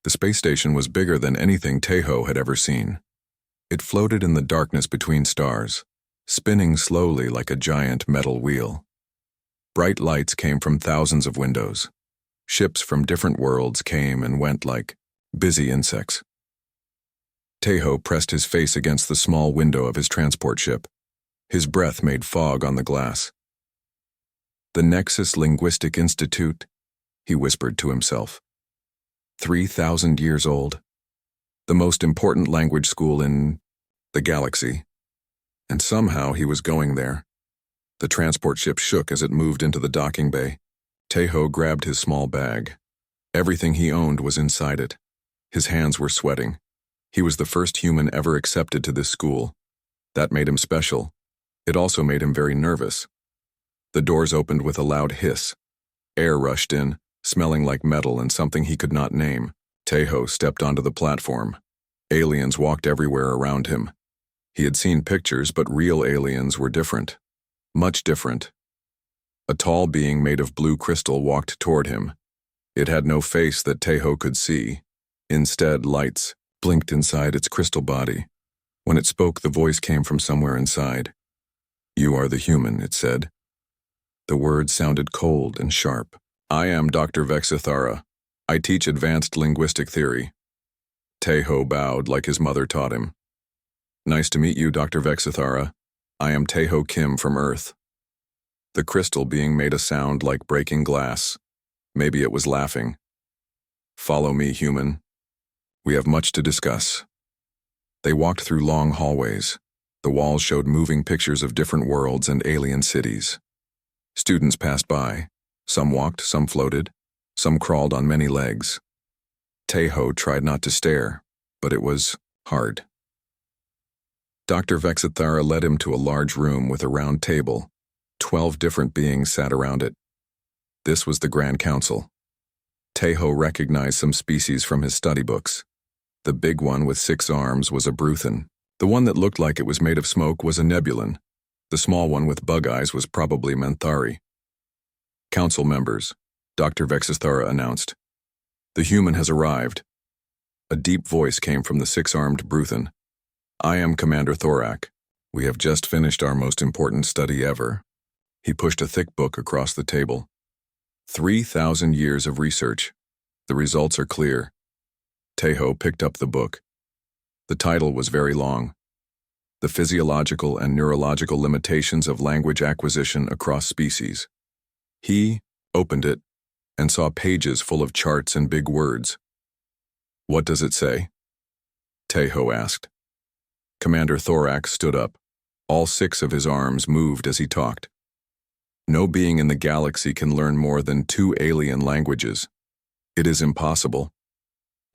The space station was bigger than anything Tejo had ever seen. It floated in the darkness between stars, spinning slowly like a giant metal wheel. Bright lights came from thousands of windows. Ships from different worlds came and went like busy insects. Tejo pressed his face against the small window of his transport ship. His breath made fog on the glass. The Nexus Linguistic Institute, he whispered to himself. 3,000 years old. The most important language school in the galaxy. And somehow he was going there. The transport ship shook as it moved into the docking bay. Tejo grabbed his small bag. Everything he owned was inside it. His hands were sweating. He was the first human ever accepted to this school. That made him special. It also made him very nervous. The doors opened with a loud hiss. Air rushed in, smelling like metal and something he could not name. Tejo stepped onto the platform. Aliens walked everywhere around him. He had seen pictures, but real aliens were different. Much different. A tall being made of blue crystal walked toward him. It had no face that Tejo could see. Instead, lights blinked inside its crystal body. When it spoke, the voice came from somewhere inside. "You are the human," it said. The words sounded cold and sharp. "I am Dr. Vexithara. I teach advanced linguistic theory." Tejo bowed like his mother taught him. "Nice to meet you, Dr. Vexithara. I am Tejo Kim from Earth." The crystal being made a sound like breaking glass. Maybe it was laughing. "Follow me, human. We have much to discuss." They walked through long hallways. The walls showed moving pictures of different worlds and alien cities. Students passed by. Some walked, some floated, some crawled on many legs. Tejo tried not to stare, but it was hard. Dr. Vexithara led him to a large room with a round table. 12 different beings sat around it. This was the Grand Council. Tejo recognized some species from his study books. The big one with 6 arms was a Bruthan. The one that looked like it was made of smoke was a Nebulan. The small one with bug eyes was probably Menthari. "Council members," Dr. Vexithara announced. "The human has arrived." A deep voice came from the 6-armed Bruthan. "I am Commander Thorak. We have just finished our most important study ever." He pushed a thick book across the table. 3,000 years of research. The results are clear. Tejo picked up the book. The title was very long. The Physiological and Neurological Limitations of Language Acquisition Across Species. He opened it and saw pages full of charts and big words. "What does it say?" Tejo asked. Commander Thorak stood up. All 6 of his arms moved as he talked. "No being in the galaxy can learn more than 2 alien languages. It is impossible.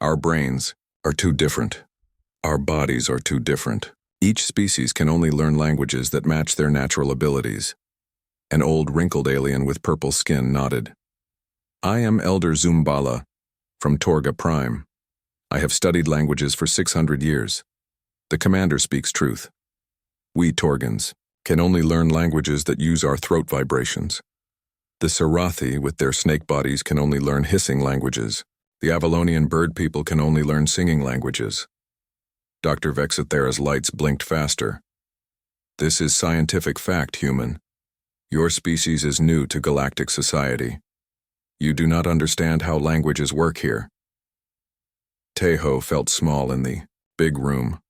Our brains are too different. Our bodies are too different. Each species can only learn languages that match their natural abilities." An old wrinkled alien with purple skin nodded. "I am Elder Zumbala, from Torga Prime. I have studied languages for 600 years. The commander speaks truth. We Torgans can only learn languages that use our throat vibrations. The Sarathi, with their snake bodies, can only learn hissing languages. The Avalonian bird people can only learn singing languages." Dr. Vexithara's lights blinked faster. "This is scientific fact, human. Your species is new to galactic society. You do not understand how languages work here." Tejo felt small in the big room.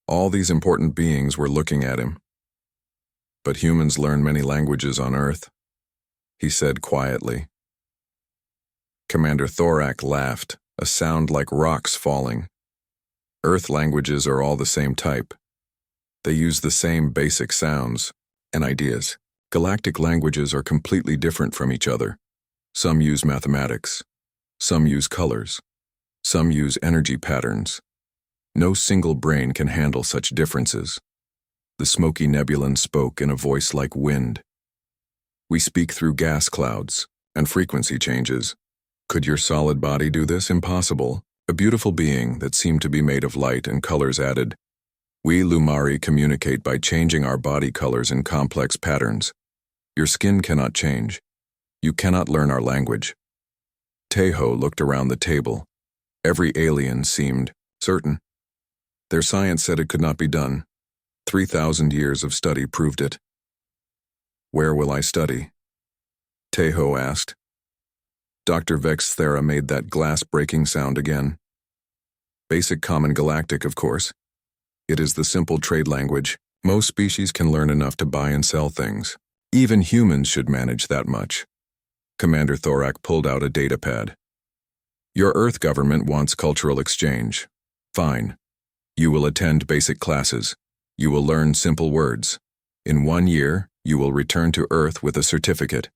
All these important beings were looking at him. "But humans learn many languages on Earth," he said quietly. Commander Thorak laughed, a sound like rocks falling. "Earth languages are all the same type. They use the same basic sounds and ideas. Galactic languages are completely different from each other. Some use mathematics. Some use colors. Some use energy patterns. No single brain can handle such differences." The smoky Nebulan spoke in a voice like wind. "We speak through gas clouds and frequency changes. Could your solid body do this? Impossible." A beautiful being that seemed to be made of light and colors added, "We Lumari communicate by changing our body colors in complex patterns. Your skin cannot change. You cannot learn our language." Tejo looked around the table. Every alien seemed certain. Their science said it could not be done. 3,000 years of study proved it. "Where will I study?" Teho asked. Dr. Vexthera made that glass-breaking sound again. "Basic Common Galactic, of course. It is the simple trade language. Most species can learn enough to buy and sell things. Even humans should manage that much." Commander Thorak pulled out a datapad. "Your Earth government wants cultural exchange. Fine. You will attend basic classes. You will learn simple words. In 1 year, you will return to Earth with a certificate.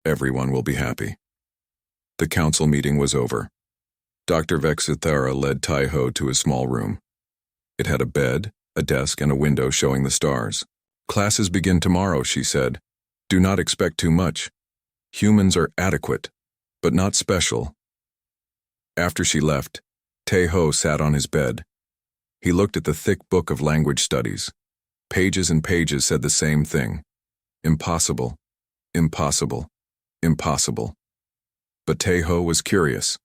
Everyone will be happy." The council meeting was over. Dr. Vexithera led Taiho to a small room. It had a bed, a desk, and a window showing the stars. "Classes begin tomorrow," she said. "Do not expect too much. Humans are adequate, but not special." After she left, Taiho sat on his bed. He looked at the thick book of language studies. Pages and pages said the same thing. Impossible, impossible, impossible. But Taiho was curious.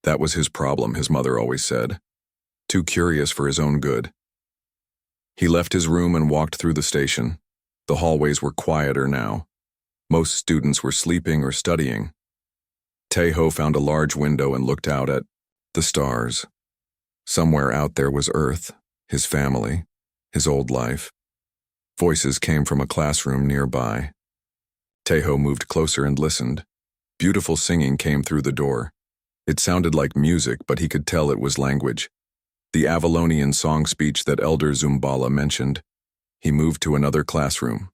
That was his problem, his mother always said. Too curious for his own good. He left his room and walked through the station. The hallways were quieter now. Most students were sleeping or studying. Taiho found a large window and looked out at the stars. Somewhere out there was Earth, his family, his old life. Voices came from a classroom nearby. Taiho moved closer and listened. Beautiful singing came through the door. It sounded like music, but he could tell it was language. The Avalonian song speech that Elder Zumbala mentioned. He moved to another classroom.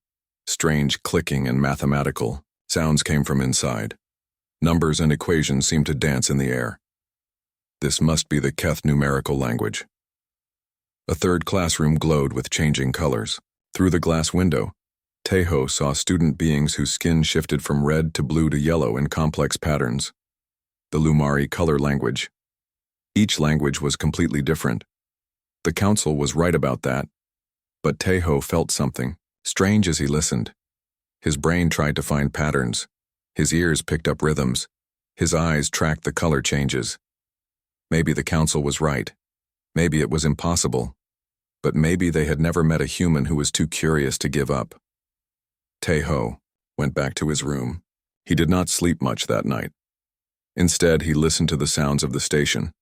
Strange clicking and mathematical sounds came from inside. Numbers and equations seemed to dance in the air. This must be the Keth numerical language. A third classroom glowed with changing colors. Through the glass window, Taiho saw student beings whose skin shifted from red to blue to yellow in complex patterns. The Lumari color language. Each language was completely different. The council was right about that. But Taiho felt something, strange as he listened. His brain tried to find patterns. His ears picked up rhythms. His eyes tracked the color changes. Maybe the council was right. Maybe it was impossible. But maybe they had never met a human who was too curious to give up. Taiho went back to his room. He did not sleep much that night. Instead, he listened to the sounds of the station.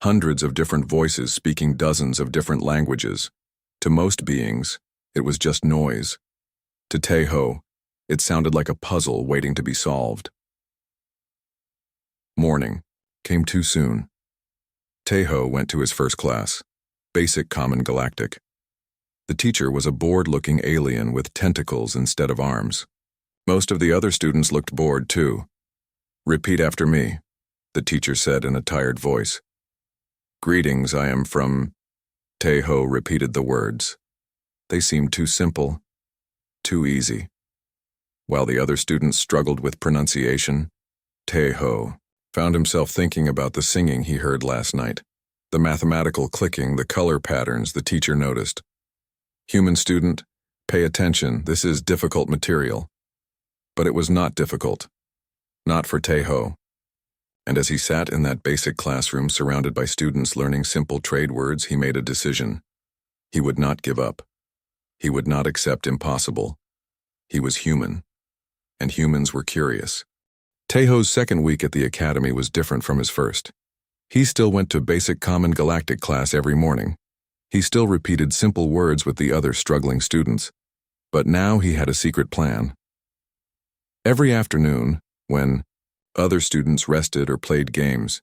Hundreds of different voices speaking dozens of different languages. To most beings, it was just noise. To Taiho, it sounded like a puzzle waiting to be solved. Morning came too soon. Taiho went to his first class, Basic Common Galactic. The teacher was a bored-looking alien with tentacles instead of arms. Most of the other students looked bored, too. "Repeat after me," the teacher said in a tired voice. "Greetings, I am from..." Taiho repeated the words. They seemed too simple, too easy. While the other students struggled with pronunciation, Taiho found himself thinking about the singing he heard last night, the mathematical clicking, the color patterns the teacher noticed. "Human student, pay attention, this is difficult material." But it was not difficult. Not for Taiho. And as he sat in that basic classroom surrounded by students learning simple trade words, he made a decision. He would not give up. He would not accept impossible. He was human. And humans were curious. Taiho's second week at the academy was different from his first. He still went to Basic Common Galactic class every morning. He still repeated simple words with the other struggling students. But now he had a secret plan. Every afternoon, when other students rested or played games,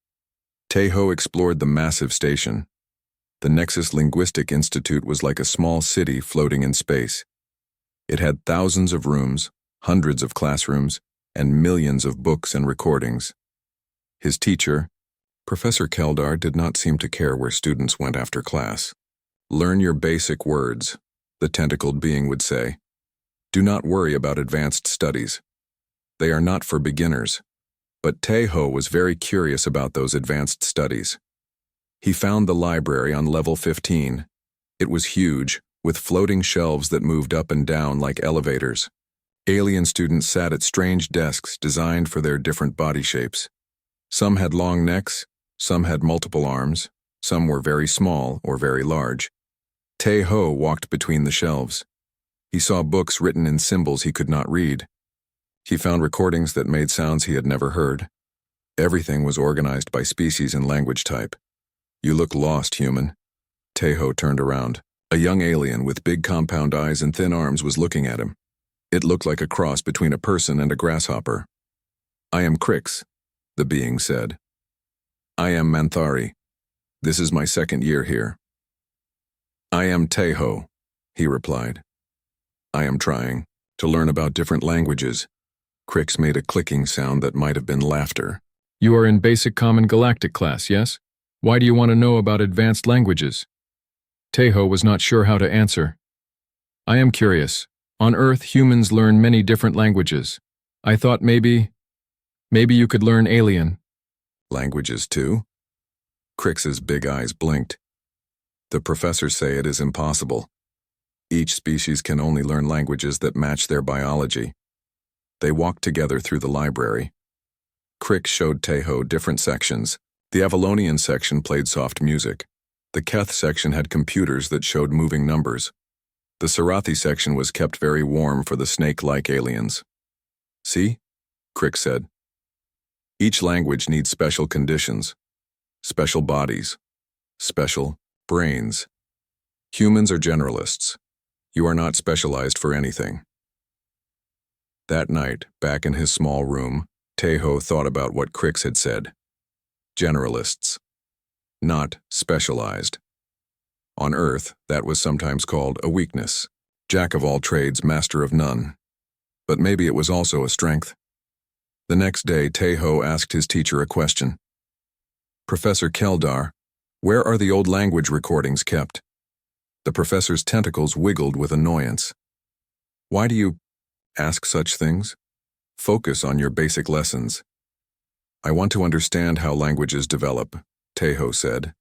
Taiho explored the massive station. The Nexus Linguistic Institute was like a small city floating in space. It had thousands of rooms, hundreds of classrooms, and millions of books and recordings. His teacher, Professor Keldar, did not seem to care where students went after class. "Learn your basic words," the tentacled being would say. "Do not worry about advanced studies. They are not for beginners." But Taiho was very curious about those advanced studies. He found the library on level 15. It was huge, with floating shelves that moved up and down like elevators. Alien students sat at strange desks designed for their different body shapes. Some had long necks, Some had multiple arms, some were very small or very large. Tae-ho walked between the shelves. He saw books written in symbols he could not read. He found recordings that made sounds he had never heard. Everything was organized by species and language type. "You look lost, human." Tae-ho turned around. A young alien with big compound eyes and thin arms was looking at him. It looked like a cross between a person and a grasshopper. "I am Crix," the being said. "I am Manthari. This is my second year here." "I am Tae-ho," he replied. "I am trying to learn about different languages." Crix made a clicking sound that might have been laughter. "You are in Basic Common Galactic class, yes? Why do you want to know about advanced languages?" Tae-ho was not sure how to answer. "I am curious. On Earth, humans learn many different languages. I thought maybe you could learn alien." "Languages too?" Crix's big eyes blinked. "The professors say it is impossible. Each species can only learn languages that match their biology." They walked together through the library. Crix showed Tae-ho different sections. The Avalonian section played soft music. The Keth section had computers that showed moving numbers. The Sarathi section was kept very warm for the snake-like aliens. "See?" Crix said. "Each language needs special conditions, special bodies, special brains. Humans are generalists. You are not specialized for anything." That night, back in his small room, Tae-ho thought about what Crix had said. Generalists, not specialized. On Earth, that was sometimes called a weakness. Jack of all trades, master of none. But maybe it was also a strength. The next day, Tae-ho asked his teacher a question. "Professor Keldar, where are the old language recordings kept?" The professor's tentacles wiggled with annoyance. "Why do you ask such things? Focus on your basic lessons." "I want to understand how languages develop," Tae-ho said.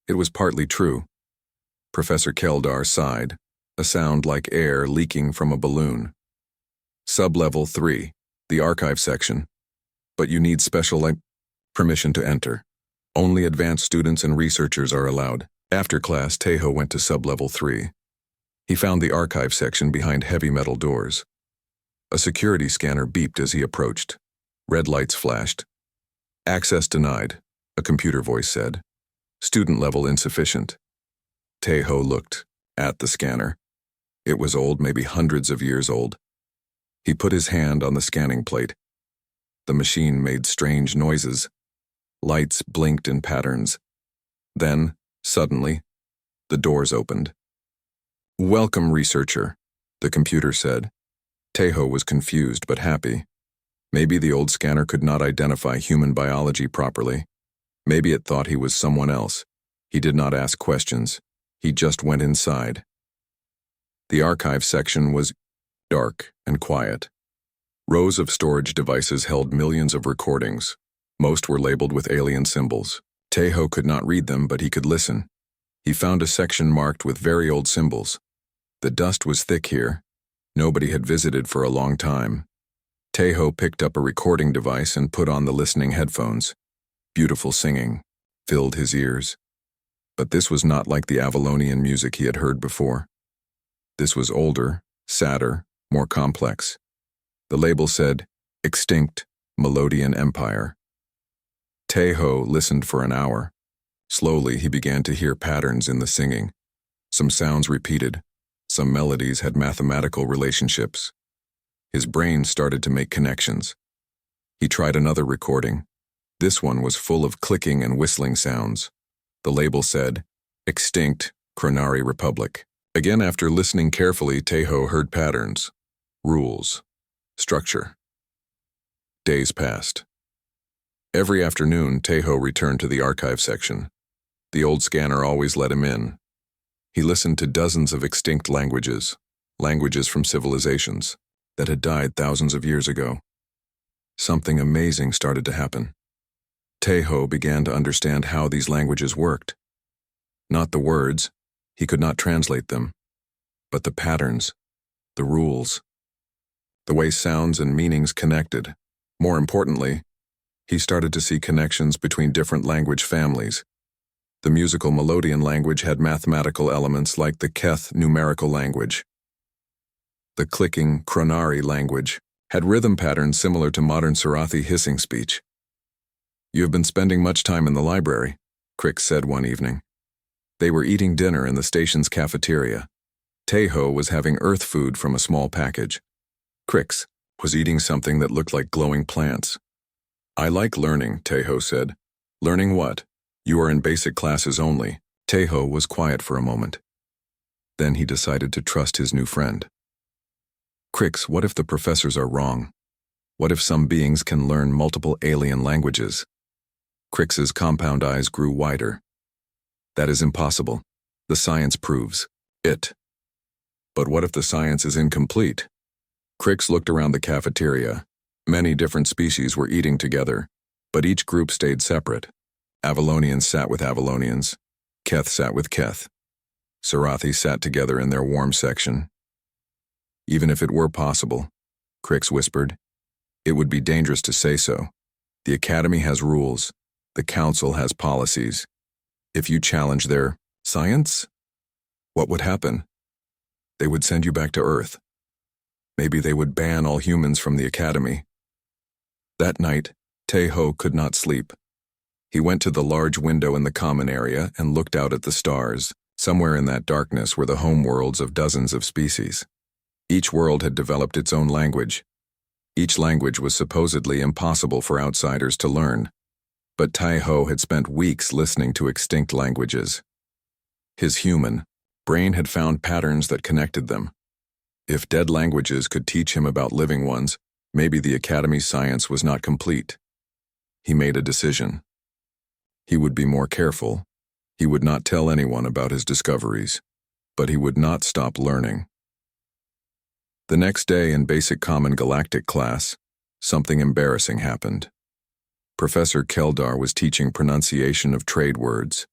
It was partly true. Professor Keldar sighed, a sound like air leaking from a balloon. "Sub-level 3, the archive section. But you need special permission to enter. Only advanced students and researchers are allowed." After class, Tae-ho went to sub-level 3. He found the archive section behind heavy metal doors. A security scanner beeped as he approached. Red lights flashed. "Access denied," a computer voice said. "Student level insufficient." Tae-ho looked at the scanner. It was old, maybe hundreds of years old. He put his hand on the scanning plate. The machine made strange noises. Lights blinked in patterns. Then, suddenly, the doors opened. "Welcome, researcher," the computer said. Tae-ho was confused but happy. Maybe the old scanner could not identify human biology properly. Maybe it thought he was someone else. He did not ask questions. He just went inside. The archive section was dark and quiet. Rows of storage devices held millions of recordings. Most were labeled with alien symbols. Tae-ho could not read them, but he could listen. He found a section marked with very old symbols. The dust was thick here. Nobody had visited for a long time. Tae-ho picked up a recording device and put on the listening headphones. Beautiful singing filled his ears. But this was not like the Avalonian music he had heard before. This was older, sadder, more complex. The label said, "Extinct Melodian Empire." Tae-ho listened for an hour. Slowly, he began to hear patterns in the singing. Some sounds repeated. Some melodies had mathematical relationships. His brain started to make connections. He tried another recording. This one was full of clicking and whistling sounds. The label said, "Extinct Kronari Republic." Again, after listening carefully, Tae-ho heard patterns, rules, structure. Days passed. Every afternoon, Tae-ho returned to the archive section. The old scanner always let him in. He listened to dozens of extinct languages, languages from civilizations that had died thousands of years ago. Something amazing started to happen. Tae-ho began to understand how these languages worked. Not the words, he could not translate them, but the patterns, the rules, the way sounds and meanings connected. More importantly, He started to see connections between different language families. The musical Melodian language had mathematical elements like the Keth numerical language. The clicking Chronari language had rhythm patterns similar to modern Sarathi hissing speech. "You have been spending much time in the library," Crix said one evening. They were eating dinner in the station's cafeteria. Teho was having earth food from a small package. Crix was eating something that looked like glowing plants. "I like learning," Teho said. "Learning what? You are in basic classes only." Teho was quiet for a moment. Then he decided to trust his new friend. "Crix, what if the professors are wrong? What if some beings can learn multiple alien languages?" Crix's compound eyes grew wider. "That is impossible. The science proves it." "But what if the science is incomplete?" Crix looked around the cafeteria. Many different species were eating together, but each group stayed separate. Avalonians sat with Avalonians. Keth sat with Keth. Sarathi sat together in their warm section. "Even if it were possible," Crix whispered, "it would be dangerous to say so. The Academy has rules. The Council has policies. If you challenge their science, what would happen? They would send you back to Earth. Maybe they would ban all humans from the Academy." That night, Teho could not sleep. He went to the large window in the common area and looked out at the stars. Somewhere in that darkness were the home worlds of dozens of species. Each world had developed its own language. Each language was supposedly impossible for outsiders to learn. But Teho had spent weeks listening to extinct languages. His human brain had found patterns that connected them. If dead languages could teach him about living ones, maybe the Academy's science was not complete. He made a decision. He would be more careful. He would not tell anyone about his discoveries, but he would not stop learning. The next day in Basic Common Galactic class, something embarrassing happened. Professor Keldar was teaching pronunciation of trade words.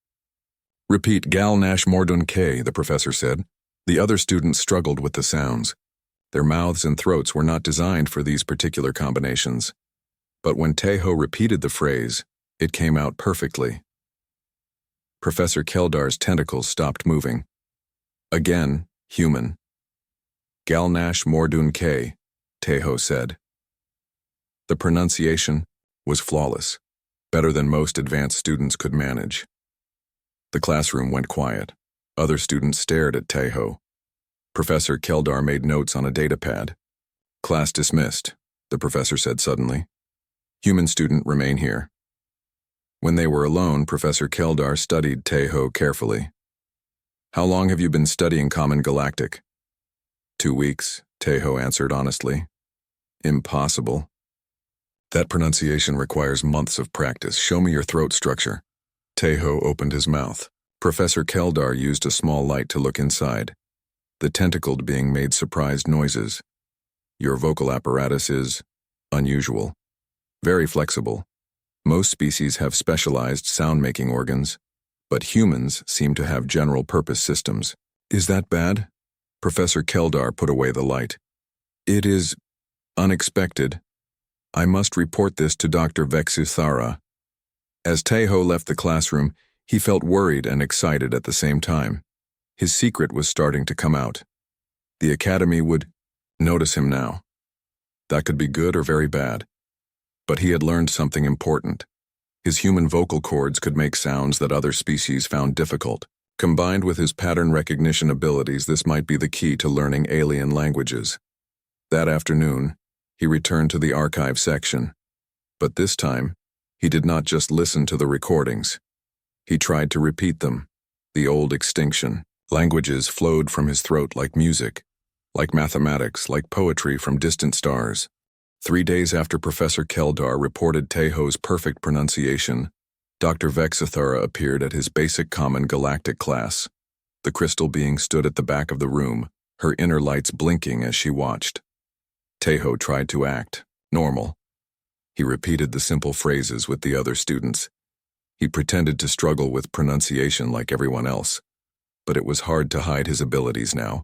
"Repeat Gal Nash Mordun K," the professor said. The other students struggled with the sounds. Their mouths and throats were not designed for these particular combinations. But when Teho repeated the phrase, it came out perfectly. Professor Keldar's tentacles stopped moving. Again, human. "Galnash Mordun K," Teho said. The pronunciation was flawless, better than most advanced students could manage. The classroom went quiet. Other students stared at Teho. Professor Keldar made notes on a datapad. "Class dismissed," the professor said suddenly. "Human student remain here." When they were alone, Professor Keldar studied Teho carefully. "How long have you been studying Common Galactic?" 2 weeks, Teho answered honestly. "Impossible. That pronunciation requires months of practice. Show me your throat structure." Teho opened his mouth. Professor Keldar used a small light to look inside. The tentacled being made surprised noises. "Your vocal apparatus is unusual. Very flexible. Most species have specialized sound-making organs, but humans seem to have general-purpose systems." "Is that bad?" Professor Keldar put away the light. "It is unexpected. I must report this to Dr. Vexuthara." As Teho left the classroom, he felt worried and excited at the same time. His secret was starting to come out. The Academy would notice him now. That could be good or very bad. But he had learned something important. His human vocal cords could make sounds that other species found difficult. Combined with his pattern recognition abilities, this might be the key to learning alien languages. That afternoon, he returned to the archive section. But this time, he did not just listen to the recordings. He tried to repeat them. The old extinction. Languages flowed from his throat like music, like mathematics, like poetry from distant stars. 3 days after Professor Keldar reported Teho's perfect pronunciation, Dr. Vexuthara appeared at his Basic Common Galactic class. The crystal being stood at the back of the room, her inner lights blinking as she watched. Teho tried to act normal. He repeated the simple phrases with the other students. He pretended to struggle with pronunciation like everyone else, but it was hard to hide his abilities now.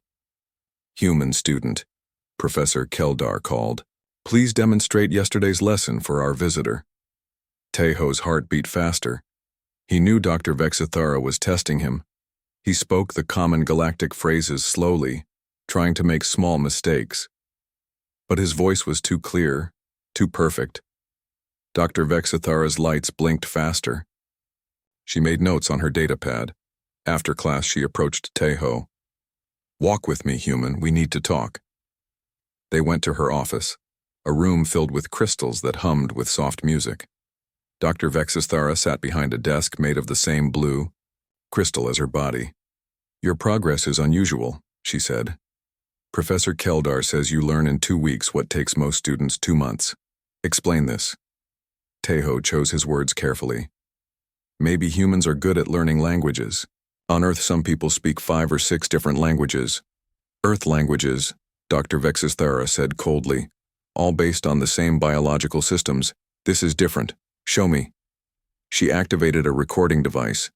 "Human student," Professor Keldar called. "Please demonstrate yesterday's lesson for our visitor." Teho's heart beat faster. He knew Dr. Vexithara was testing him. He spoke the common galactic phrases slowly, trying to make small mistakes. But his voice was too clear, too perfect. Dr. Vexithara's lights blinked faster. She made notes on her datapad. After class, she approached Teho. "Walk with me, human. We need to talk." They went to her office, a room filled with crystals that hummed with soft music. Dr. Vexithara sat behind a desk made of the same blue crystal as her body. "Your progress is unusual," she said. "Professor Keldar says you learn in 2 weeks what takes most students 2 months. Explain this." Teho chose his words carefully. "Maybe humans are good at learning languages. On Earth, some people speak 5 or 6 different languages. Earth languages," Dr. Vexithara said coldly, "all based on the same biological systems. This is different. Show me." She activated a recording device.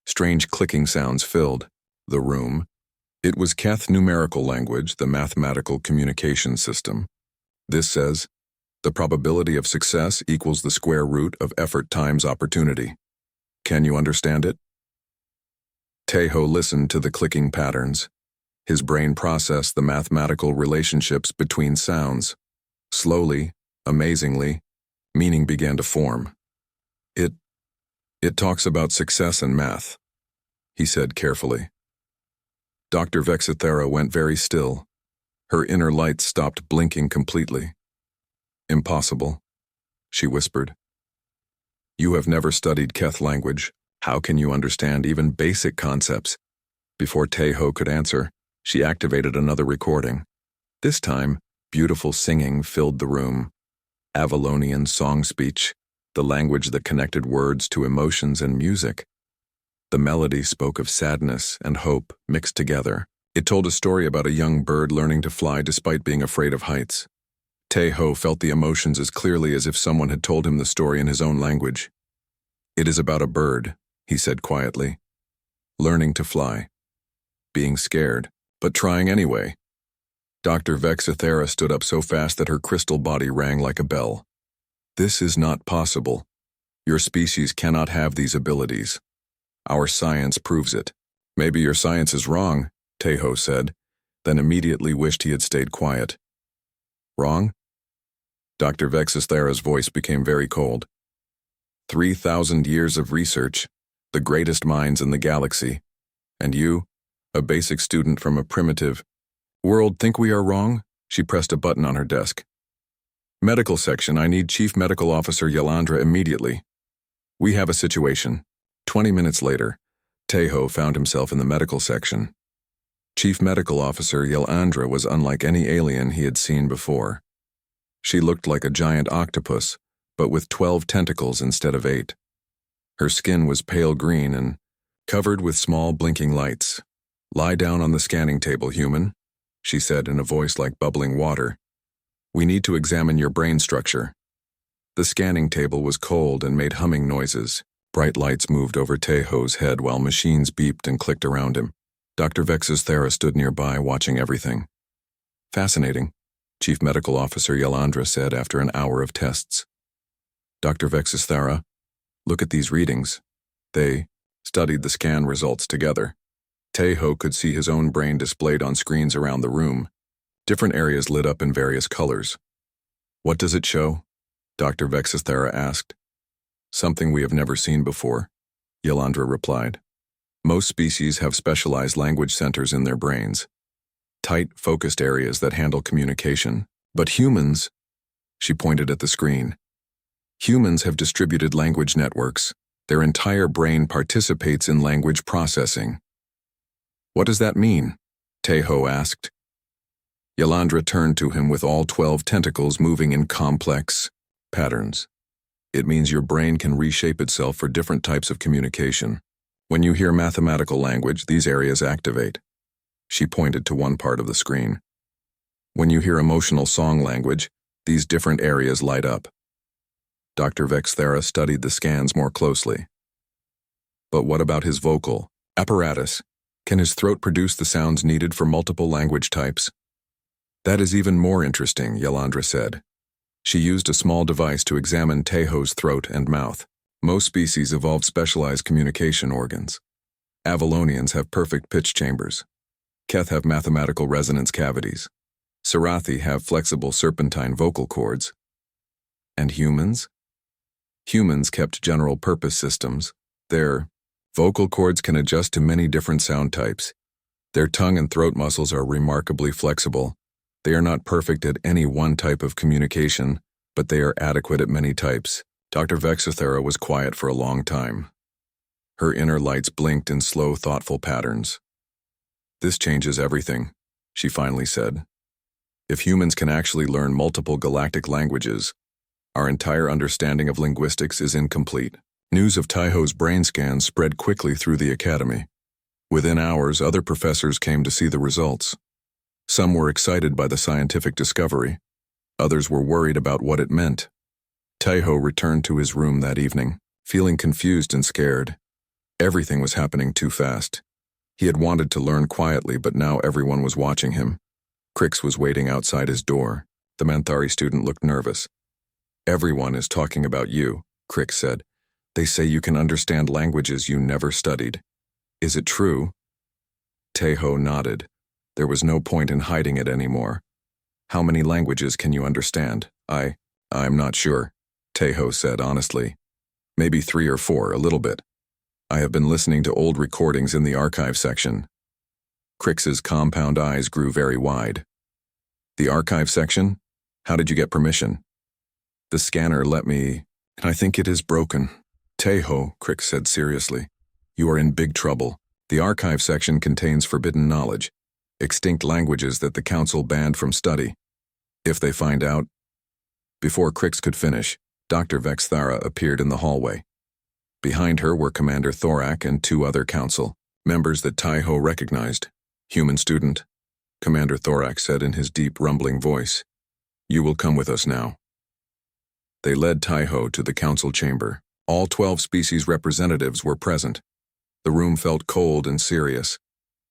Strange clicking sounds filled the room. It was Keth numerical language, the mathematical communication system. This says, "The probability of success equals the square root of effort times opportunity." Can you understand it? Teho listened to the clicking patterns. His brain processed the mathematical relationships between sounds. Slowly, amazingly, meaning began to form. It talks about success in math," he said carefully. Dr. Vexithara went very still. Her inner lights stopped blinking completely. "Impossible," she whispered. "You have never studied Keth language. How can you understand even basic concepts?" Before Teho could answer, she activated another recording. This time, beautiful singing filled the room. Avalonian song speech, the language that connected words to emotions and music. The melody spoke of sadness and hope mixed together. It told a story about a young bird learning to fly despite being afraid of heights. Teho felt the emotions as clearly as if someone had told him the story in his own language. "It is about a bird," he said quietly. "Learning to fly. Being scared, but trying anyway." Dr. Vexithara stood up so fast that her crystal body rang like a bell. "This is not possible. Your species cannot have these abilities. Our science proves it." "Maybe your science is wrong," Teho said, then immediately wished he had stayed quiet. "Wrong?" Dr. Vexithara's voice became very cold. 3,000 years of research, the greatest minds in the galaxy, and you, a basic student from a primitive world, think we are wrong? She pressed a button on her desk. "Medical section, I need Chief Medical Officer Yelandra immediately. We have a situation." 20 minutes later, Teho found himself in the medical section. Chief Medical Officer Yelandra was unlike any alien he had seen before. She looked like a giant octopus, but with 12 tentacles instead of 8. Her skin was pale green and covered with small blinking lights. "Lie down on the scanning table, human," she said in a voice like bubbling water. "We need to examine your brain structure." The scanning table was cold and made humming noises. Bright lights moved over Teho's head while machines beeped and clicked around him. Dr. Vexithara stood nearby, watching everything. "Fascinating," Chief Medical Officer Yelandra said after an hour of tests. "Dr. Vexithara, look at these readings." They studied the scan results together. Teho could see his own brain displayed on screens around the room. Different areas lit up in various colors. "What does it show?" Dr. Vexithara asked. "Something we have never seen before," Yelandra replied. "Most species have specialized language centers in their brains. Tight, focused areas that handle communication. But humans," she pointed at the screen, "humans have distributed language networks. Their entire brain participates in language processing." "What does that mean?" Teho asked. Yelandra turned to him with all 12 tentacles moving in complex patterns. "It means your brain can reshape itself for different types of communication. When you hear mathematical language, these areas activate." She pointed to one part of the screen. "When you hear emotional song language, these different areas light up." Dr. Vexithara studied the scans more closely. "But what about his vocal apparatus? Can his throat produce the sounds needed for multiple language types?" "That is even more interesting," Yelandra said. She used a small device to examine Taeho's throat and mouth. Most species evolved specialized communication organs. Avalonians have perfect pitch chambers. Keth have mathematical resonance cavities. Sarathi have flexible serpentine vocal cords. And humans? Humans kept general-purpose systems. Their vocal cords can adjust to many different sound types. Their tongue and throat muscles are remarkably flexible. They are not perfect at any one type of communication, but they are adequate at many types. Dr. Vexathera was quiet for a long time. Her inner lights blinked in slow, thoughtful patterns. "This changes everything," she finally said. "If humans can actually learn multiple galactic languages, our entire understanding of linguistics is incomplete." News of Taeho's brain scans spread quickly through the academy. Within hours, other professors came to see the results. Some were excited by the scientific discovery. Others were worried about what it meant. Taeho returned to his room that evening, feeling confused and scared. Everything was happening too fast. He had wanted to learn quietly, but now everyone was watching him. Crix was waiting outside his door. The Manthari student looked nervous. "Everyone is talking about you," Crix said. "They say you can understand languages you never studied. Is it true?" Taeho nodded. There was no point in hiding it anymore. "How many languages can you understand?" I'm not sure," Taeho said honestly. "Maybe 3 or 4, a little bit. I have been listening to old recordings in the archive section." Crix's compound eyes grew very wide. "The archive section? How did you get permission?" "The scanner let me, and I think it is broken." "Taeho," Crix said seriously, "you are in big trouble. The archive section contains forbidden knowledge, extinct languages that the council banned from study. If they find out—" Before Crix could finish, Dr. Vexthara appeared in the hallway. Behind her were Commander Thorak and 2 other council members that Taeho recognized. "Human student," Commander Thorak said in his deep, rumbling voice. "You will come with us now." They led Taeho to the council chamber. All 12 species representatives were present. The room felt cold and serious.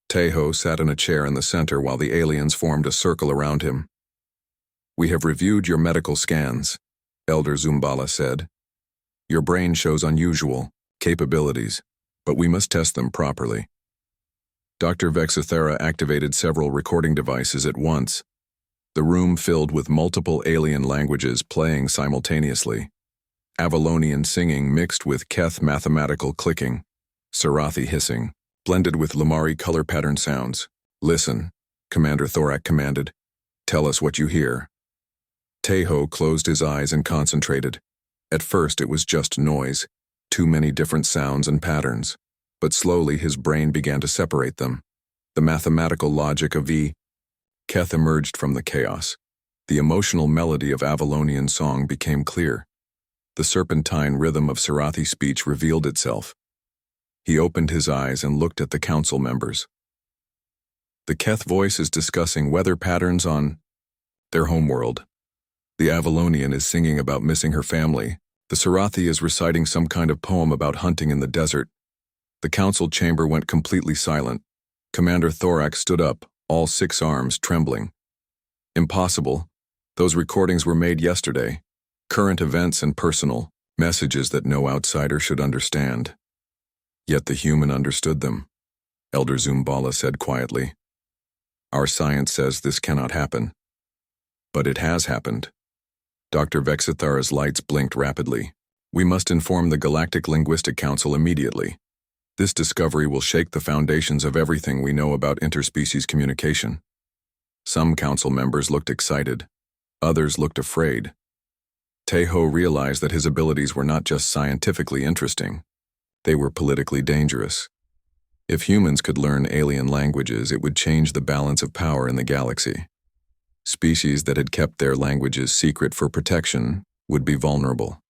Taeho sat in a chair in the center while the aliens formed a circle around him. "We have reviewed your medical scans," Elder Zumbala said. "Your brain shows unusual capabilities, but we must test them properly." Dr. Vexathera activated several recording devices at once. The room filled with multiple alien languages playing simultaneously. Avalonian singing mixed with Keth mathematical clicking, Sarathi hissing, blended with Lamari color pattern sounds. "Listen," Commander Thorak commanded. "Tell us what you hear." Taeho closed his eyes and concentrated. At first it was just noise, too many different sounds and patterns, but slowly his brain began to separate them. The mathematical logic of Keth emerged from the chaos. The emotional melody of Avalonian song became clear. The serpentine rhythm of Sarathi speech revealed itself. He opened his eyes and looked at the council members. The Keth voice is discussing weather patterns on their homeworld. The Avalonian is singing about missing her family. The Sarathi is reciting some kind of poem about hunting in the desert. The council chamber went completely silent. Commander Thorak stood up, all 6 arms trembling. "Impossible. Those recordings were made yesterday. Current events and personal messages that no outsider should understand." "Yet the human understood them," Elder Zumbala said quietly. "Our science says this cannot happen." "But it has happened." Dr. Vexathara's lights blinked rapidly. "We must inform the Galactic Linguistic Council immediately. This discovery will shake the foundations of everything we know about interspecies communication." Some council members looked excited. Others looked afraid. Taeho realized that his abilities were not just scientifically interesting. They were politically dangerous. If humans could learn alien languages, it would change the balance of power in the galaxy. Species that had kept their languages secret for protection would be vulnerable.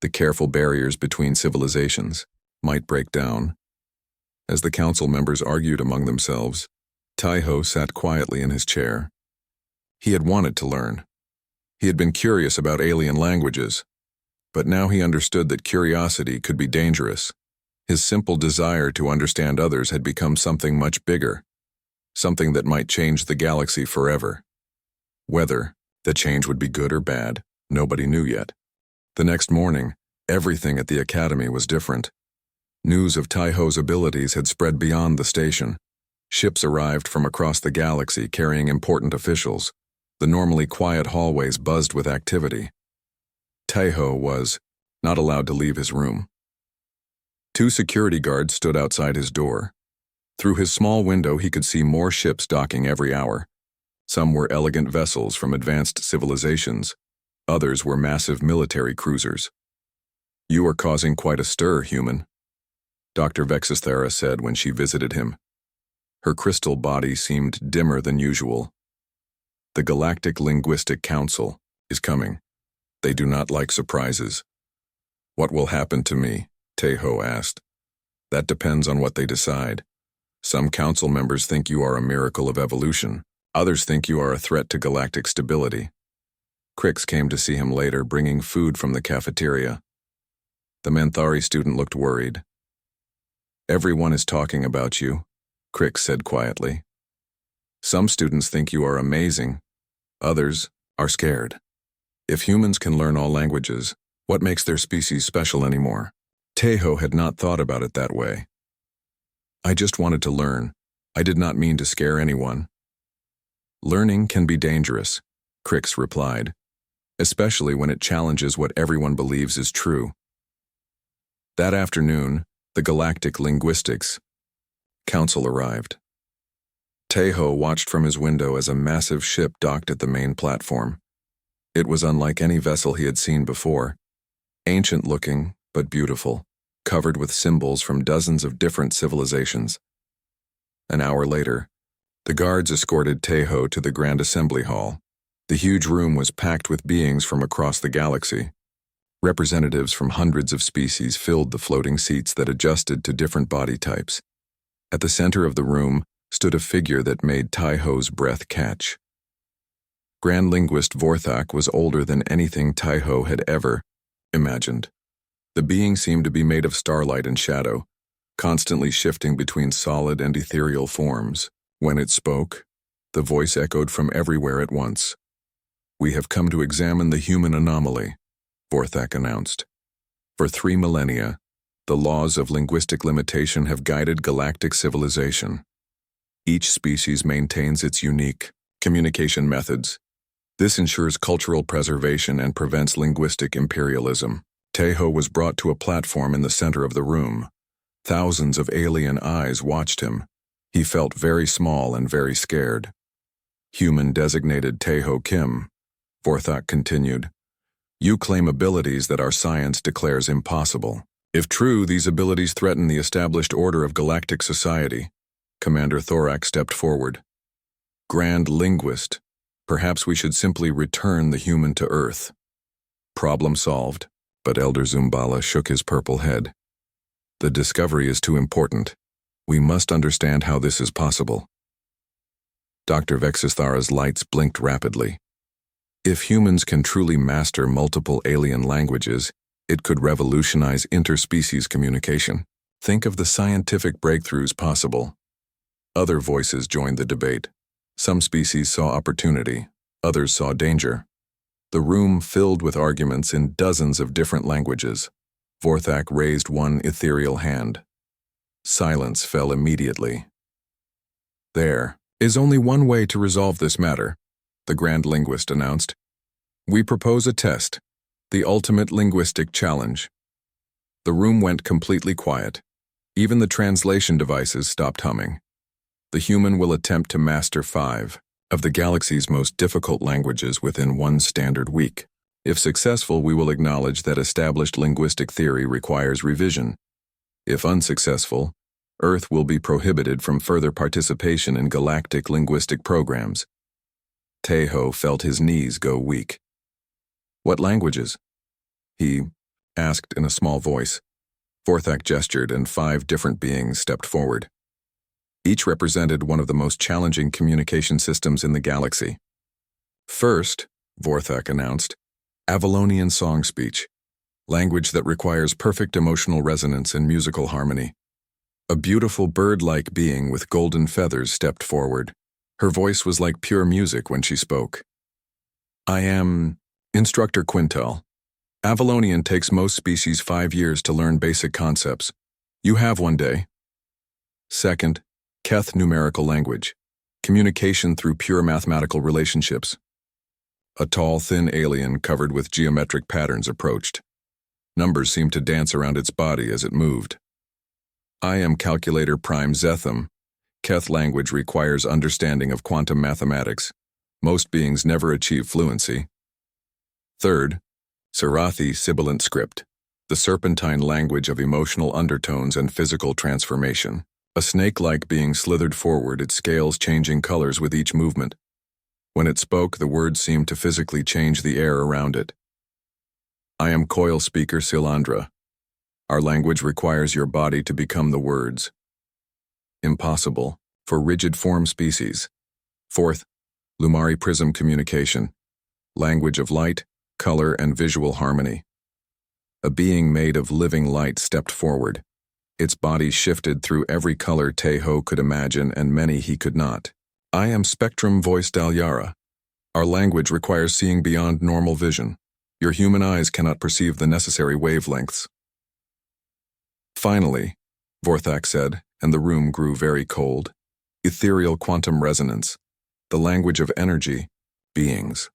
The careful barriers between civilizations might break down. As the council members argued among themselves, Taeho sat quietly in his chair. He had wanted to learn. He had been curious about alien languages, but now he understood that curiosity could be dangerous. His simple desire to understand others had become something much bigger, something that might change the galaxy forever. Whether the change would be good or bad, Nobody knew yet. The next morning, everything at the academy was different. News of Taiho's abilities had spread beyond the station. Ships arrived from across the galaxy carrying important officials. The normally quiet hallways buzzed with activity. Taiho was not allowed to leave his room. 2 security guards stood outside his door. Through his small window, he could see more ships docking every hour. Some were elegant vessels from advanced civilizations. Others were massive military cruisers. "You are causing quite a stir, human," Dr. Vexisthera said when she visited him. Her crystal body seemed dimmer than usual. "The Galactic Linguistic Council is coming. They do not like surprises." "What will happen to me?" Taiho asked. "That depends on what they decide. Some council members think you are a miracle of evolution. Others think you are a threat to galactic stability." Crix came to see him later, bringing food from the cafeteria. The Manthari student looked worried. "Everyone is talking about you," Crix said quietly. "Some students think you are amazing. Others are scared. If humans can learn all languages, what makes their species special anymore?" Taiho had not thought about it that way. "I just wanted to learn. I did not mean to scare anyone." "Learning can be dangerous," Crix replied, "especially when it challenges what everyone believes is true." That afternoon, the Galactic Linguistics Council arrived. Taiho watched from his window as a massive ship docked at the main platform. It was unlike any vessel he had seen before, ancient-looking but beautiful, covered with symbols from dozens of different civilizations. An hour later, the guards escorted Taiho to the Grand Assembly Hall. The huge room was packed with beings from across the galaxy. Representatives from hundreds of species filled the floating seats that adjusted to different body types. At the center of the room stood a figure that made Taiho's breath catch. Grand Linguist Vorthak was older than anything Taiho had ever imagined. The being seemed to be made of starlight and shadow, constantly shifting between solid and ethereal forms. When it spoke, the voice echoed from everywhere at once. "We have come to examine the human anomaly," Vorthak announced. "For 3 millennia, the laws of linguistic limitation have guided galactic civilization. Each species maintains its unique communication methods. This ensures cultural preservation and prevents linguistic imperialism." Taiho was brought to a platform in the center of the room. Thousands of alien eyes watched him. He felt very small and very scared. "Human designated Taiho Kim," Vorthak continued. "You claim abilities that our science declares impossible. If true, these abilities threaten the established order of galactic society." Commander Thorak stepped forward. "Grand Linguist, perhaps we should simply return the human to Earth." "Problem solved," but Elder Zumbala shook his purple head. "The discovery is too important. We must understand how this is possible." Dr. Vexisthara's lights blinked rapidly. If humans can truly master multiple alien languages, it could revolutionize interspecies communication. Think of the scientific breakthroughs possible. Other voices joined the debate. Some species saw opportunity, others saw danger. The room filled with arguments in dozens of different languages. Vorthak raised one ethereal hand. Silence fell immediately. "There is only one way to resolve this matter," the Grand Linguist announced. "We propose a test, the ultimate linguistic challenge." The room went completely quiet. Even the translation devices stopped humming. The human will attempt to master 5 of the galaxy's most difficult languages within 1 standard week. If successful, we will acknowledge that established linguistic theory requires revision. If unsuccessful, Earth will be prohibited from further participation in galactic linguistic programs. Taiho felt his knees go weak. "What languages?" he asked in a small voice. Vorthak gestured, and 5 different beings stepped forward. Each represented one of the most challenging communication systems in the galaxy. "First," Vorthak announced, "Avalonian song speech, language that requires perfect emotional resonance and musical harmony." A beautiful bird-like being with golden feathers stepped forward. Her voice was like pure music when she spoke. "I am Instructor Quintel. Avalonian takes most species 5 years to learn basic concepts. You have one day. Second, Keth numerical language. Communication through pure mathematical relationships. A tall, thin alien covered with geometric patterns approached. Numbers seemed to dance around its body as it moved. I am calculator prime Zetham. Keth language requires understanding of quantum mathematics. Most beings never achieve fluency. Third, Sarathi sibilant script, the serpentine language of emotional undertones and physical transformation. A snake-like being slithered forward, its scales changing colors with each movement. When it spoke, the words seemed to physically change the air around it. I am coil speaker Silandra. Our language requires your body to become the words. Impossible, for rigid form species. Fourth, Lumari prism communication, language of light, color, and visual harmony. A being made of living light stepped forward. Its body shifted through every color Teho could imagine and many he could not. I am spectrum voice Dalyara. Our language requires seeing beyond normal vision. Your human eyes cannot perceive the necessary wavelengths. Finally, Vorthak said, and the room grew very cold. Ethereal quantum resonance, the language of energy, beings.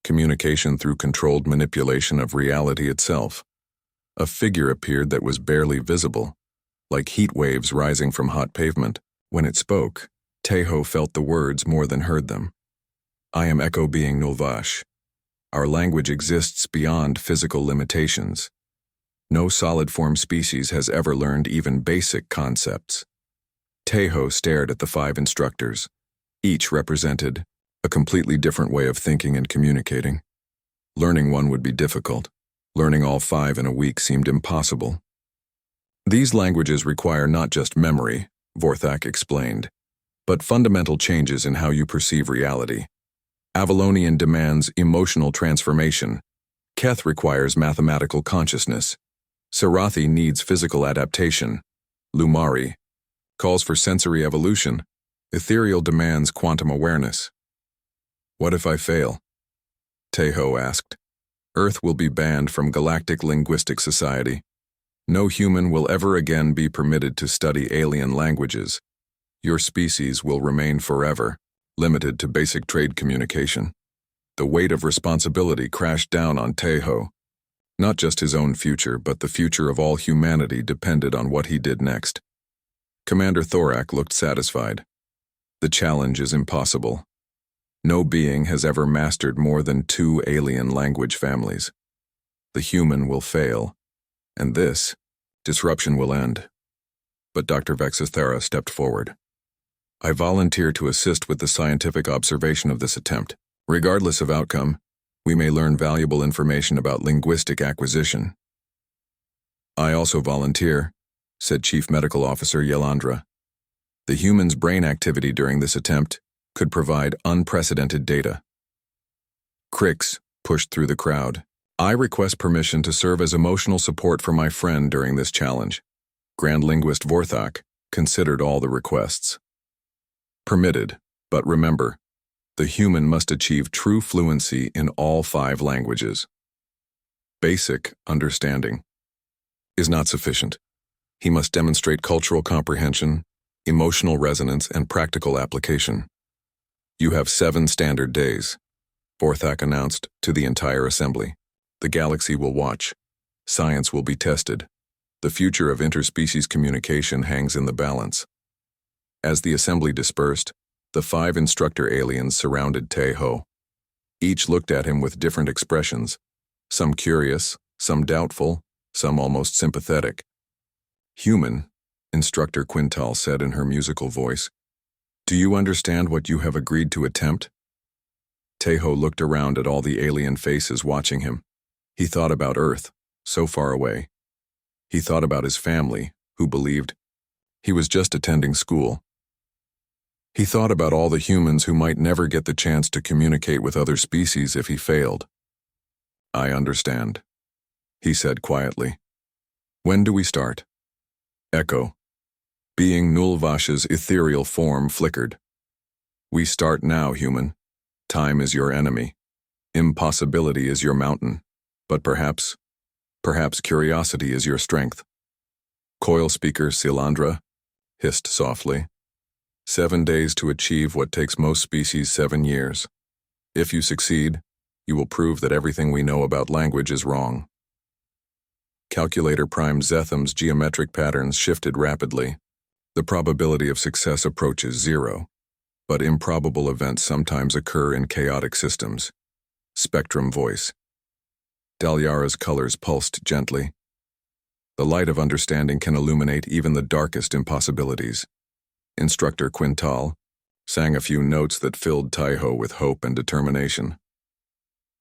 Communication through controlled manipulation of reality itself. A figure appeared that was barely visible, like heat waves rising from hot pavement. When it spoke, Teho felt the words more than heard them. I am Echo being Nulvash. Our language exists beyond physical limitations. No solid form species has ever learned even basic concepts. Teho stared at the 5 instructors. Each represented a completely different way of thinking and communicating. Learning one would be difficult. Learning all 5 in a week seemed impossible. These languages require not just memory, Vorthak explained, but fundamental changes in how you perceive reality. Avalonian demands emotional transformation. Keth requires mathematical consciousness. Sarathi needs physical adaptation. Lumari calls for sensory evolution. Ethereal demands quantum awareness. What if I fail? Teho asked. Earth will be banned from Galactic Linguistic Society. No human will ever again be permitted to study alien languages. Your species will remain forever, limited to basic trade communication. The weight of responsibility crashed down on Teho. Not just his own future, but the future of all humanity depended on what he did next. Commander Thorak looked satisfied. The challenge is impossible. No being has ever mastered more than 2 alien language families. The human will fail, and this disruption will end. But Dr. Vexithera stepped forward. I volunteer to assist with the scientific observation of this attempt. Regardless of outcome, we may learn valuable information about linguistic acquisition. I also volunteer, said Chief Medical Officer Yelandra. The human's brain activity during this attempt could provide unprecedented data. Crix pushed through the crowd. I request permission to serve as emotional support for my friend during this challenge. Grand Linguist Vorthak considered all the requests. Permitted, but remember, the human must achieve true fluency in all 5 languages. Basic understanding is not sufficient. He must demonstrate cultural comprehension, emotional resonance, and practical application. You have 7 standard days, Vorthak announced to the entire assembly. The galaxy will watch. Science will be tested. The future of interspecies communication hangs in the balance. As the assembly dispersed, the 5 instructor aliens surrounded Teho. Each looked at him with different expressions, some curious, some doubtful, some almost sympathetic. Human, Instructor Quintal said in her musical voice, do you understand what you have agreed to attempt? Teho looked around at all the alien faces watching him. He thought about Earth, so far away. He thought about his family, who believed he was just attending school. He thought about all the humans who might never get the chance to communicate with other species if he failed. I understand, he said quietly. When do we start? Echo. Being Nulvash's ethereal form flickered. We start now, human. Time is your enemy. Impossibility is your mountain, but perhaps curiosity is your strength. Coil speaker Silandra hissed softly. 7 days to achieve what takes most species 7 years. If you succeed, you will prove that everything we know about language is wrong. Calculator Prime Zetham's geometric patterns shifted rapidly. The probability of success approaches 0, but improbable events sometimes occur in chaotic systems. Spectrum voice. Dalyara's colors pulsed gently. The light of understanding can illuminate even the darkest impossibilities. Instructor Quintal sang a few notes that filled Taiho with hope and determination.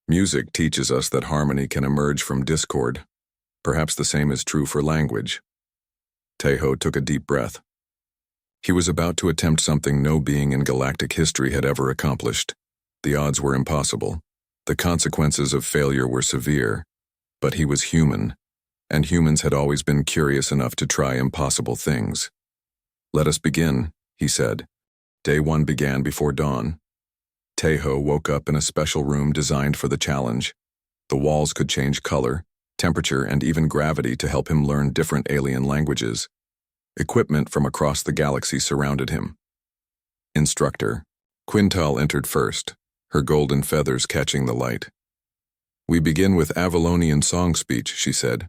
Music teaches us that harmony can emerge from discord. Perhaps the same is true for language. Taiho took a deep breath. He was about to attempt something no being in galactic history had ever accomplished. The odds were impossible. The consequences of failure were severe, but he was human, and humans had always been curious enough to try impossible things. "Let us begin," he said. Day 1 began before dawn. Taiho woke up in a special room designed for the challenge. The walls could change color, temperature, and even gravity to help him learn different alien languages. Equipment from across the galaxy surrounded him. Instructor Quintal entered first, her golden feathers catching the light. "We begin with Avalonian song speech," she said.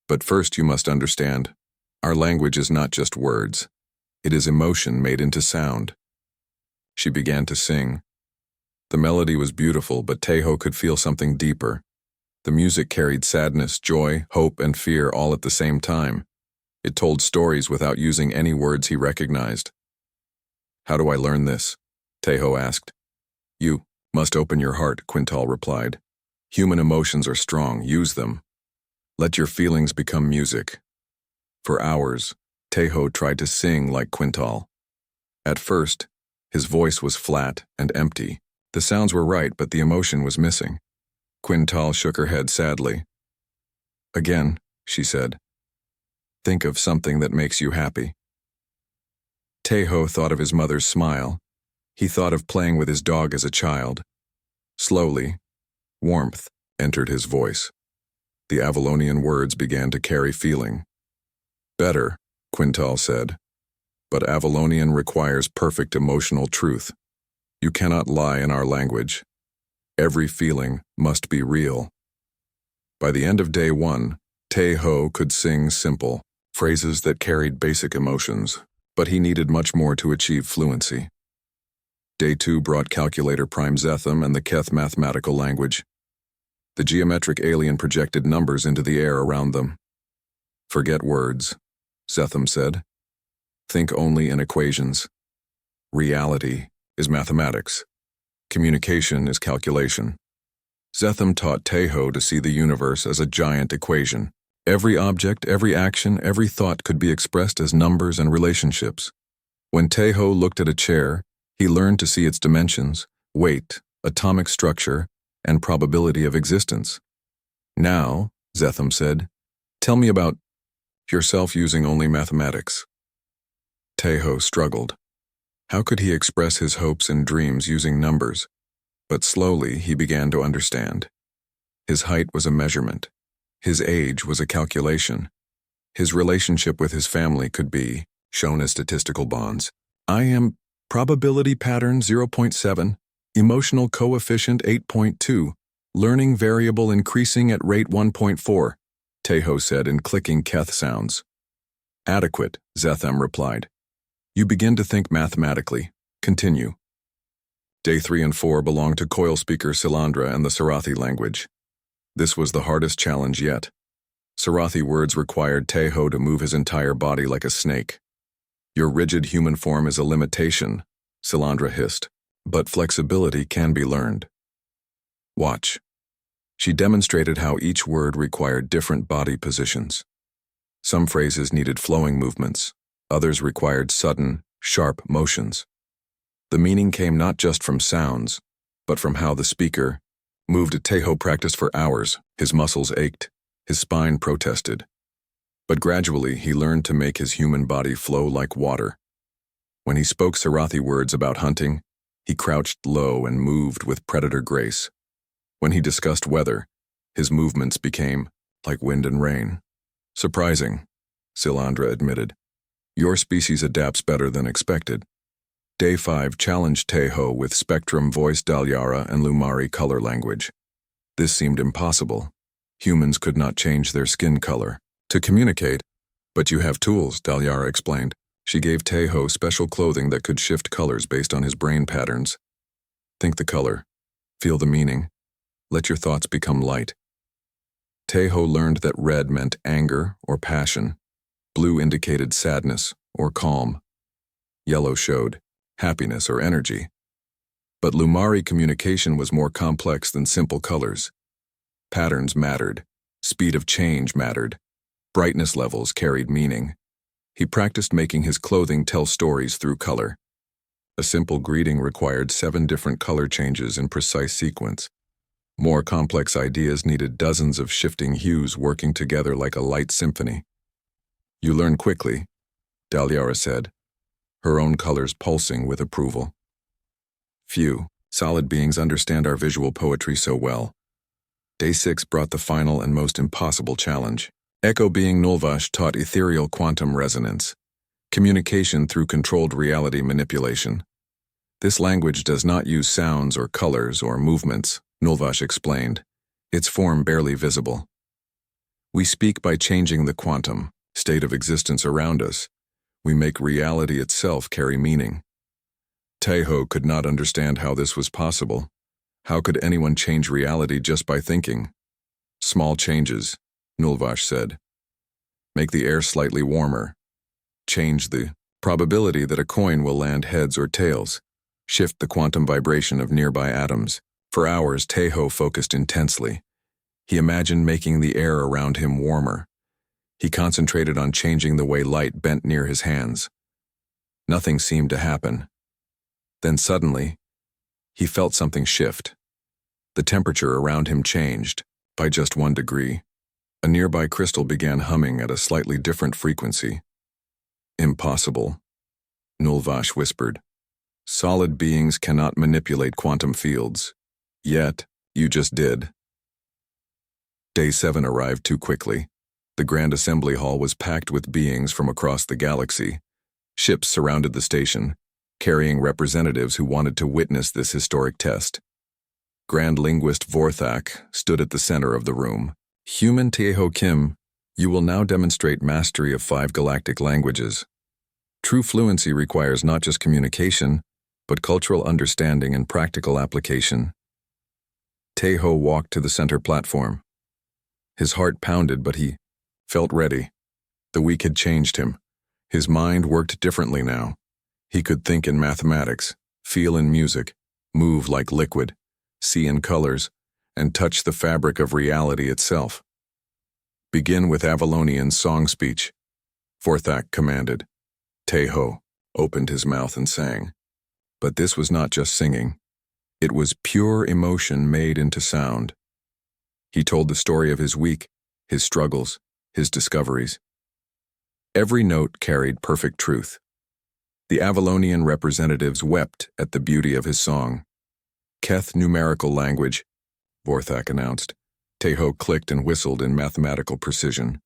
"But first you must understand, our language is not just words. It is emotion made into sound." She began to sing. The melody was beautiful, but Taiho could feel something deeper. The music carried sadness, joy, hope, and fear all at the same time. It told stories without using any words he recognized. "How do I learn this?" Taiho asked. "You must open your heart," Quintal replied. "Human emotions are strong, use them. Let your feelings become music." For hours, Taiho tried to sing like Quintal. At first, his voice was flat and empty. The sounds were right, but the emotion was missing. Quintal shook her head sadly. "Again," she said. "Think of something that makes you happy." Taiho thought of his mother's smile. He thought of playing with his dog as a child. Slowly, warmth entered his voice. The Avalonian words began to carry feeling. "Better," Quintal said, "but Avalonian requires perfect emotional truth. You cannot lie in our language. Every feeling must be real." By the end of day 1, Taiho could sing simple phrases that carried basic emotions, but he needed much more to achieve fluency. Day 2 brought Calculator Prime Zetham and the Keth mathematical language. The geometric alien projected numbers into the air around them. "Forget words," Zetham said. "Think only in equations. Reality is mathematics. Communication is calculation." Zetham taught Taiho to see the universe as a giant equation. Every object, every action, every thought could be expressed as numbers and relationships. When Taiho looked at a chair, he learned to see its dimensions, weight, atomic structure, and probability of existence. "Now," Zetham said, "tell me about yourself using only mathematics." Taiho struggled. How could he express his hopes and dreams using numbers? But slowly he began to understand. His height was a measurement. His age was a calculation. His relationship with his family could be shown as statistical bonds. "I am probability pattern 0.7, emotional coefficient 8.2, learning variable increasing at rate 1.4, Taiho said in clicking Keth sounds. "Adequate," Zetham replied. "You begin to think mathematically. Continue." Day 3 and 4 belonged to coil speaker Silandra and the Sarathi language. This was the hardest challenge yet. Sarathi words required Taiho to move his entire body like a snake. "Your rigid human form is a limitation," Silandra hissed, "but flexibility can be learned. Watch." She demonstrated how each word required different body positions. Some phrases needed flowing movements, others required sudden, sharp motions. The meaning came not just from sounds, but from how the speaker moved. Taiho practiced for hours. His muscles ached, his spine protested. But gradually he learned to make his human body flow like water. When he spoke Sarathi words about hunting, he crouched low and moved with predator grace. When he discussed weather, his movements became like wind and rain. Surprising, Silandra admitted. Your species adapts better than expected. Day 5 challenged Teho with Spectrum voice Dalyara and Lumari color language. This seemed impossible. Humans could not change their skin color to communicate. But you have tools, Dalyara explained. She gave Teho special clothing that could shift colors based on his brain patterns. Think the color. Feel the meaning. Let your thoughts become light. Teho learned that red meant anger or passion. Blue indicated sadness or calm. Yellow showed happiness or energy. But Lumari communication was more complex than simple colors. Patterns mattered. Speed of change mattered. Brightness levels carried meaning. He practiced making his clothing tell stories through color. A simple greeting required 7 different color changes in precise sequence. More complex ideas needed dozens of shifting hues working together like a light symphony. You learn quickly, Dalyara said, her own colors pulsing with approval. Few solid beings understand our visual poetry so well. Day 6 brought the final and most impossible challenge. Echo being Nulvash taught ethereal quantum resonance, communication through controlled reality manipulation. This language does not use sounds or colors or movements, Nulvash explained, its form barely visible. We speak by changing the quantum state of existence around us. We make reality itself carry meaning. Teho could not understand how this was possible. How could anyone change reality just by thinking? Small changes, Nulvash said. Make the air slightly warmer. Change the probability that a coin will land heads or tails. Shift the quantum vibration of nearby atoms. For hours, Teho focused intensely. He imagined making the air around him warmer. He concentrated on changing the way light bent near his hands. Nothing seemed to happen. Then suddenly, he felt something shift. The temperature around him changed, by just 1 degree. A nearby crystal began humming at a slightly different frequency. Impossible, Nulvash whispered. Solid beings cannot manipulate quantum fields. Yet, you just did. Day 7 arrived too quickly. The Grand Assembly Hall was packed with beings from across the galaxy. Ships surrounded the station, carrying representatives who wanted to witness this historic test. Grand Linguist Vorthak stood at the center of the room. Human Teho Kim, you will now demonstrate mastery of 5 galactic languages. True fluency requires not just communication, but cultural understanding and practical application. Teho walked to the center platform. His heart pounded, but he felt ready. The week had changed him. His mind worked differently now. He could think in mathematics, feel in music, move like liquid, see in colors, and touch the fabric of reality itself. Begin with Avalonian's song speech, Vorthak commanded. Teho opened his mouth and sang. But this was not just singing. It was pure emotion made into sound. He told the story of his week, his struggles, his discoveries. Every note carried perfect truth. The Avalonian representatives wept at the beauty of his song. Keth numerical language, Vorthak announced. Teho clicked and whistled in mathematical precision.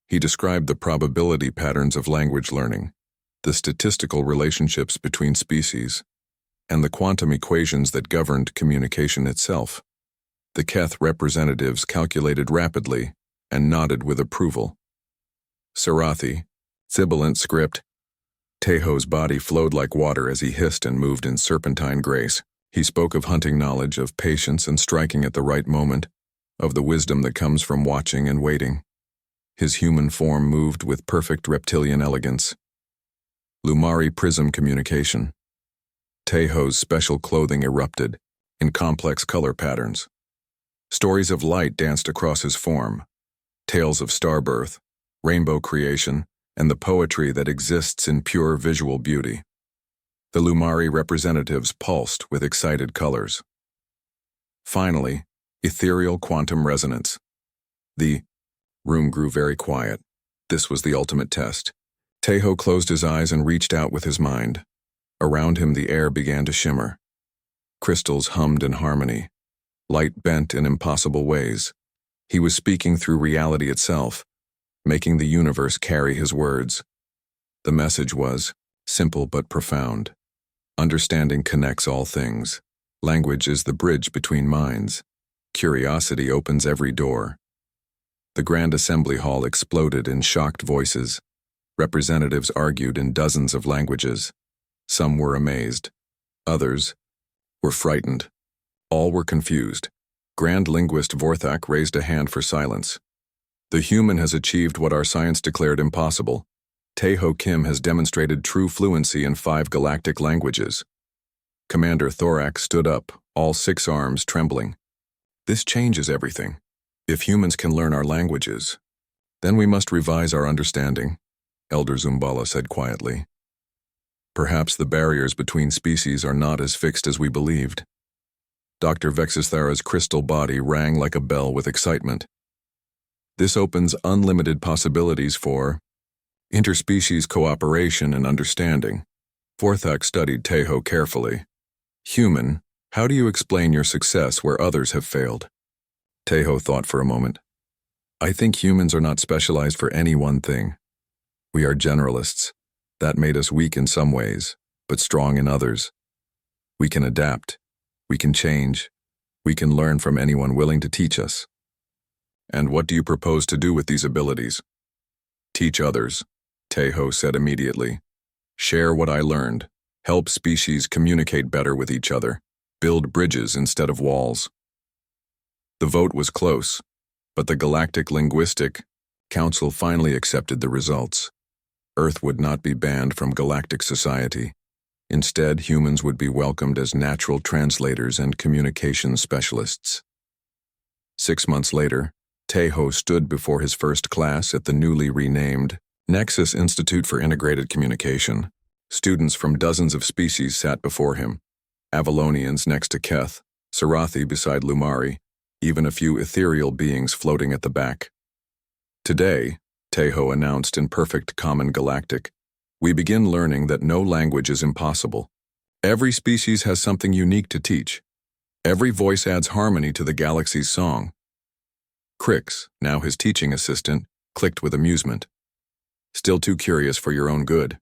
He described the probability patterns of language learning, the statistical relationships between species, and the quantum equations that governed communication itself. The Keth representatives calculated rapidly and nodded with approval. Sarathi, sibilant script. Teho's body flowed like water as he hissed and moved in serpentine grace. He spoke of hunting knowledge, of patience and striking at the right moment, of the wisdom that comes from watching and waiting. His human form moved with perfect reptilian elegance. Lumari prism communication. Teho's special clothing erupted in complex color patterns. Stories of light danced across his form, tales of starbirth, rainbow creation, and the poetry that exists in pure visual beauty. The Lumari representatives pulsed with excited colors. Finally, ethereal quantum resonance. The room grew very quiet. This was the ultimate test. Teho closed his eyes and reached out with his mind. Around him the air began to shimmer. Crystals hummed in harmony. light bent in impossible ways. He was speaking through reality itself, making the universe carry his words. The message was simple but profound. Understanding connects all things. Language is the bridge between minds. Curiosity opens every door. The Grand Assembly Hall exploded in shocked voices. Representatives argued in dozens of languages. Some were amazed. Others were frightened. All were confused. Grand linguist Vorthak raised a hand for silence. The human has achieved what our science declared impossible. Taeho Kim has demonstrated true fluency in 5 galactic languages. Commander Thorak stood up, all 6 arms trembling. This changes everything. If humans can learn our languages, then we must revise our understanding, Elder Zumbala said quietly. Perhaps the barriers between species are not as fixed as we believed. Dr. Vexisthara's crystal body rang like a bell with excitement. This opens unlimited possibilities for interspecies cooperation and understanding. Vorthak studied Taeho carefully. Human, how do you explain your success where others have failed? Taeho thought for a moment. I think humans are not specialized for any one thing. We are generalists. That made us weak in some ways, but strong in others. We can adapt. We can change. We can learn from anyone willing to teach us. And what do you propose to do with these abilities? Teach others, Taeho said immediately. Share what I learned. Help species communicate better with each other. Build bridges instead of walls. The vote was close, but the Galactic Linguistic Council finally accepted the results. Earth would not be banned from galactic society. Instead, humans would be welcomed as natural translators and communication specialists. 6 months later, Taeho stood before his first class at the newly renamed Nexus Institute for Integrated Communication. Students from dozens of species sat before him. Avalonians next to Keth, Sarathi beside Lumari, even a few ethereal beings floating at the back. Today, Taeho announced in perfect common galactic, we begin learning that no language is impossible. Every species has something unique to teach. Every voice adds harmony to the galaxy's song. Crix, now his teaching assistant, clicked with amusement. Still too curious for your own good.